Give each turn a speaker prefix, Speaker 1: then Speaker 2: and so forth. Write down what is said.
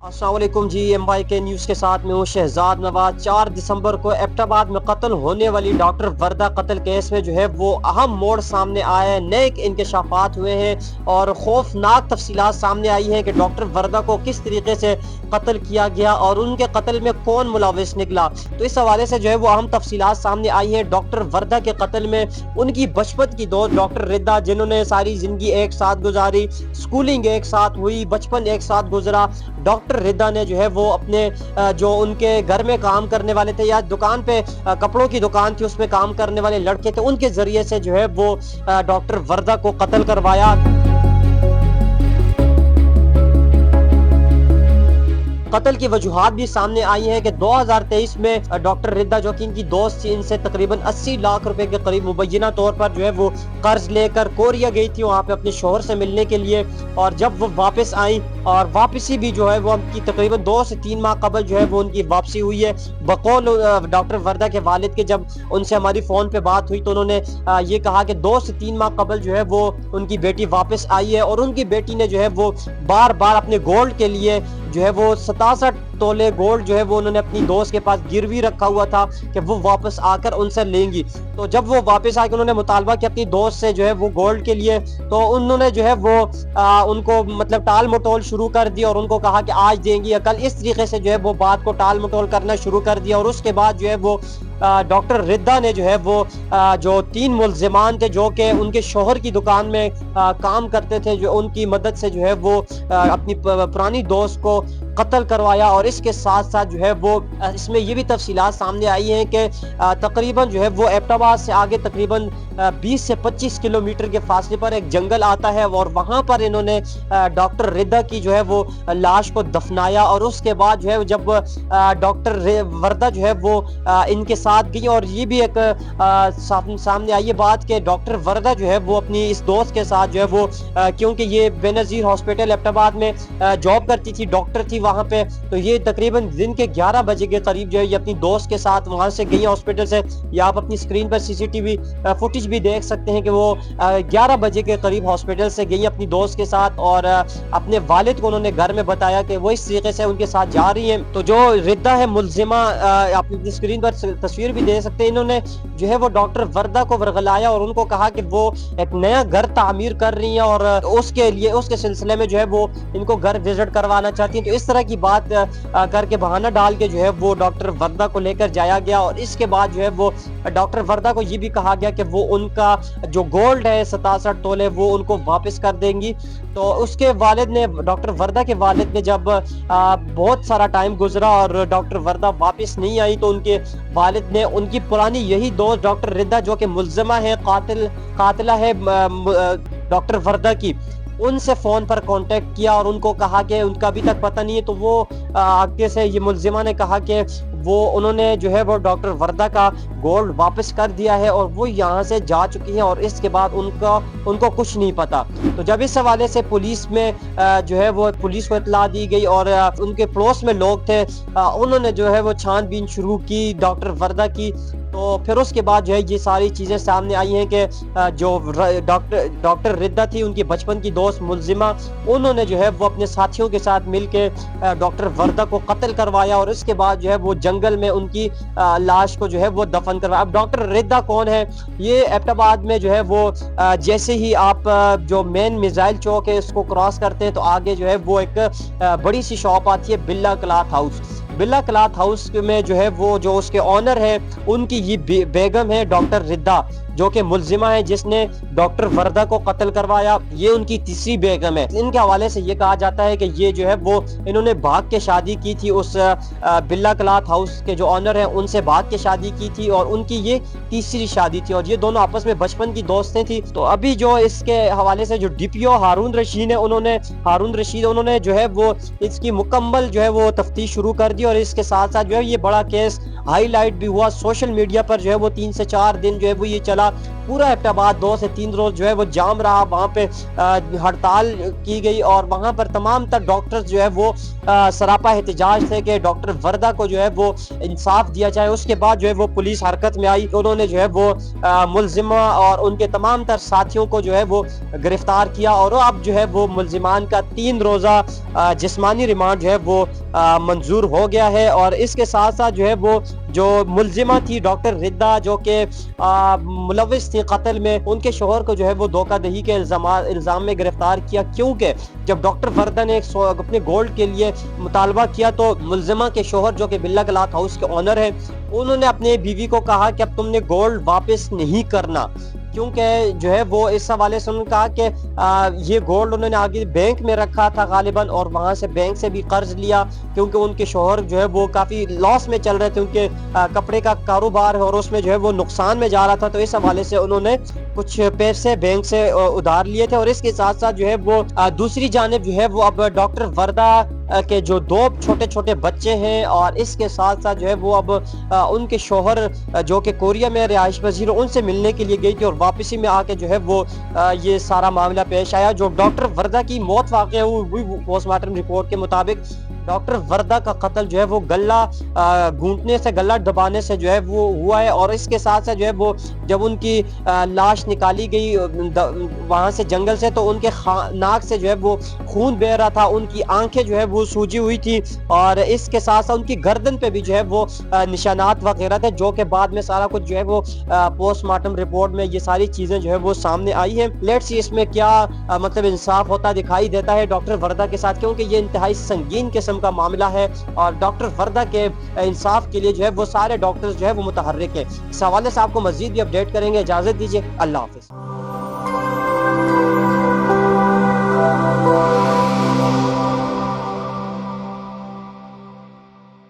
Speaker 1: अस्सलाम वालेकुम जी। MY के न्यूज़ के साथ में हूँ शहजाद नवाज। 4 दिसंबर को एबटाबाद में कत्ल होने वाली डॉक्टर वर्दा कत्ल केस में जो है वो अहम मोड़ सामने आया है। नए इंकशाफात हुए हैं और खौफनाक तफसीलात सामने आई हैं कि डॉक्टर वर्दा को किस तरीके से कत्ल किया गया और उनके कत्ल में कौन मुलविस निकला। तो इस हवाले से जो है वो अहम तफसीलात सामने आई हैं। डॉक्टर वर्दा के कत्ल में उनकी बचपन की दोस्त डॉक्टर रिदा, जिन्होंने सारी जिंदगी एक साथ गुजारी, स्कूलिंग एक साथ हुई, बचपन एक साथ गुजरा। डॉक्टर रिदा ने जो है वो अपने जो उनके घर में काम करने वाले थे या दुकान पे कपड़ों की दुकान थी उसमें काम करने वाले लड़के थे, उनके जरिए से जो है वो डॉक्टर वर्दा को कत्ल करवाया। कत्ल की वजूहात भी सामने आई हैं कि 2023 में डॉक्टर रिदा, जो कि इनकी दोस्त थी, इनसे तकरीबन 80 लाख रुपए के करीब मुबैना तौर पर जो है वो कर्ज लेकर कोरिया गई थी वहाँ पे अपने शोहर से मिलने के लिए। और जब वो वापस आई और वापसी भी जो है वो उनकी तकरीबन 2 से 3 माह कबल जो है वो उनकी वापसी हुई है। बकौल डॉक्टर वर्दा के वालिद के जब उनसे हमारी फ़ोन पे बात हुई तो उन्होंने ये कहा कि 2 से 3 माह कबल जो है वो उनकी बेटी वापस आई है और उनकी बेटी ने जो है वो बार बार अपने गोल्ड के लिए जो है वो 67 तोले गोल्ड जो है वो उन्होंने अपनी दोस्त के पास गिरवी रखा हुआ था कि वो वापस आकर उनसे लेंगी। तो जब वो वापस आकर उन्होंने मुतालबा किया अपनी दोस्त से जो है वो गोल्ड के लिए, तो उन्होंने जो है वो उनको मतलब टाल मटोल शुरू कर दी और उनको कहा कि आज देंगी या कल, इस तरीके से जो है वो बात को टाल मटोल करना शुरू कर दिया। और उसके बाद जो है वो डॉक्टर रिदा ने जो है वो जो 3 मुल्जिमान थे जो कि उनके शोहर की दुकान में काम करते थे, जो उनकी मदद से जो है वो अपनी पुरानी दोस्त को कत्ल करवाया। और इसके साथ साथ जो है वो इसमें ये भी तफसीलात सामने आई हैं कि तकरीबन जो है वो एबटाबाद से आगे तकरीबन 20 से 25 किलोमीटर के फासले पर एक जंगल आता है और वहाँ पर इन्होंने डॉक्टर रिदा की जो है वो लाश को दफनाया। और उसके बाद जो है जब डॉक्टर वर्दा जो है वो इनके साथ गई, और ये भी एक सामने आई है बात कि डॉक्टर वर्दा जो है वो अपनी इस दोस्त के साथ जो है वो क्योंकि ये बेनज़ीर हॉस्पिटल एबटाबाद में जॉब करती थी, डॉक्टर थी वहाँ पे, तो ये तकरीबन दिन के 11 बजे के करीब जो है ये अपनी दोस्त के साथ वहाँ से गई हॉस्पिटल से। या आप अपनी स्क्रीन पर CCTV फुटेज भी देख सकते हैं कि वो 11 बजे के करीब हॉस्पिटल से गई अपनी दोस्त के साथ और अपने वालिद को उन्होंने घर में बताया कि वो इस तरीके से उनके साथ जा रही हैं। तो जो रिदा है मुल्जिमा, आप अपनी स्क्रीन पर तस्वीर भी दे सकते हैं, इन्होंने जो है वो डॉक्टर वर्दा को वर्गलाया और उनको कहा कि वो एक नया घर तामीर कर रही हैं और उसके लिए उसके सिलसिले में जो है वो इनको घर विजिट करवाना चाहती हैं। तो इस तरह की बात करके बहाना डाल के जो है वो डॉक्टर वर्दा को लेकर जाया गया। और इसके बाद जो है वो डॉक्टर वर्दा को ये भी कहा गया कि वो उनका जो गोल्ड है 67 तोले वो उनको वापस कर देंगी। तो उसके वालिद ने, डॉक्टर वर्दा के वालिद ने, जब बहुत सारा टाइम गुजरा और डॉक्टर वर्दा वापस नहीं आई तो उनके वालिद ने उनकी पुरानी यही दोस्त डॉक्टर रिदा, जो कि मुल्जिमा है, कातिला है डॉक्टर वर्दा की, उनसे फ़ोन पर कांटेक्ट किया और उनको कहा कि उनका अभी तक पता नहीं है। तो वो आगे से ये मुल्जिमा ने कहा कि वो उन्होंने जो है वो डॉक्टर वर्दा का गोल्ड वापस कर दिया है और वो यहाँ से जा चुकी हैं और इसके बाद उनको कुछ नहीं पता। तो जब इस हवाले से पुलिस में जो है वो पुलिस को इत्तला दी गई और उनके पड़ोस में लोग थे, उन्होंने जो है वो छानबीन शुरू की डॉक्टर वर्दा की। तो फिर उसके बाद जो है ये सारी चीज़ें सामने आई हैं कि जो डॉक्टर रिदा थी, उनकी बचपन की दोस्त मुल्जिमा, उन्होंने जो है वो अपने साथियों के साथ मिलके डॉक्टर वर्दा को कत्ल करवाया और इसके बाद जो है वो जंगल में उनकी लाश को जो है वो दफन करवाया। अब डॉक्टर रिदा कौन है? ये एबटाबाद में जो है वो जैसे ही आप जो मेन मिसाइल चौक है उसको क्रॉस करते हैं तो आगे जो है वो एक बड़ी सी शॉप आती है, बिल्ला क्लॉथ हाउस। बिल्ला क्लॉथ हाउस में जो है वो जो उसके ऑनर है उनकी ये बेगम है डॉक्टर रिदा, जो कि मुल्जिमा है जिसने डॉक्टर वर्दा को कत्ल करवाया। ये उनकी तीसरी बेगम है। इनके हवाले से ये कहा जाता है कि ये जो है वो इन्होंने भाग के शादी की थी, उस बिल्ला क्लॉथ हाउस के जो ऑनर हैं उनसे भाग के शादी की थी और उनकी ये तीसरी शादी थी और ये दोनों आपस में बचपन की दोस्तें थी। तो अभी जो इसके हवाले से जो DPO हारून रशीद उन्होंने जो है वो इसकी मुकम्मल जो है वो तफ्तीश शुरू कर दी और इसके साथ साथ जो है ये बड़ा केस हाईलाइट भी हुआ। सोशल मीडिया पर जो है वो 3 से 4 दिन जो है वो ये चला किया। पूरा एबटाबाद 2 से 3 रोज जो है वो जाम रहा, वहाँ पे हड़ताल की गई और वहाँ पर तमाम तर डॉक्टर्स जो है वो सरापा एहतजाज थे कि डॉक्टर वर्दा को जो है वो इंसाफ दिया जाए। उसके बाद जो है वो पुलिस हरकत में आई, उन्होंने जो है वो मुलजिमा और उनके तमाम तर साथियों को जो है वो गिरफ्तार किया और अब जो है वो मुलजिमान का 3 रोज़ा जिस्मानी रिमांड जो है वो मंजूर हो गया है। और इसके साथ साथ जो है वो जो मुलजिमा थी डॉक्टर रिद्दा जो कि मुलविस थी कत्ल में, उनके शोहर को जो है वो धोखाधड़ी के इल्ज़ाम में गिरफ्तार किया, क्योंकि जब डॉक्टर वर्दा ने अपने गोल्ड के लिए मुतालबा किया तो मुलजिमा के शोहर जो कि बिल्ला क्लॉथ हाउस के ऑनर है, उन्होंने अपने बीवी को कहा कि अब तुमने गोल्ड वापस नहीं करना, क्योंकि जो है वो इस हवाले से उन्होंने कहा कि ये गोल्ड उन्होंने आगे बैंक में रखा था गालिबन और वहाँ से बैंक से भी कर्ज लिया, क्योंकि उनके शोहर जो है वो काफ़ी लॉस में चल रहे थे, उनके कपड़े का कारोबार है और उसमें जो है वो नुकसान में जा रहा था। तो इस हवाले से उन्होंने कुछ पैसे बैंक से उधार लिए थे। और इसके साथ साथ जो है वो दूसरी जानिब जो है वो अब डॉक्टर वर्दा के जो 2 छोटे छोटे बच्चे हैं और इसके साथ साथ जो है वो अब उनके शोहर जो कि कोरिया में रिहाइश पजीर, उनसे मिलने के लिए गई थी और वापसी में आके जो है वो ये सारा मामला पेश आया। जो डॉक्टर वर्दा की मौत वाक़या हुई, पोस्टमार्टम रिपोर्ट के मुताबिक डॉक्टर वर्दा का कत्ल जो है वो गला घूंटने से, गला दबाने से जो है वो हुआ है। और इसके साथ साथ जो है वो जब उनकी लाश निकाली गई वहाँ से जंगल से, तो उनके नाक से जो है वो खून बह रहा था, उनकी आंखें जो है वो सूजी हुई थी और इसके साथ साथ उनकी गर्दन पे भी जो है वो निशानात वगैरह थे, जो कि बाद में सारा कुछ जो है वो पोस्टमार्टम रिपोर्ट में ये सारी चीज़ें जो है वो सामने आई है। लेट्स सी इसमें क्या मतलब इंसाफ होता दिखाई देता है डॉक्टर वर्दा के साथ, क्योंकि ये इंतहाई संगीन किस्म का मामला है और डॉक्टर वर्दा के इंसाफ के लिए जो है वो सारे डॉक्टर्स जो है वो मुतहर्रिक है। इस हवाले से आपको मजीद भी अपडेट करेंगे। इजाजत दीजिए, अल्लाह हाफिज।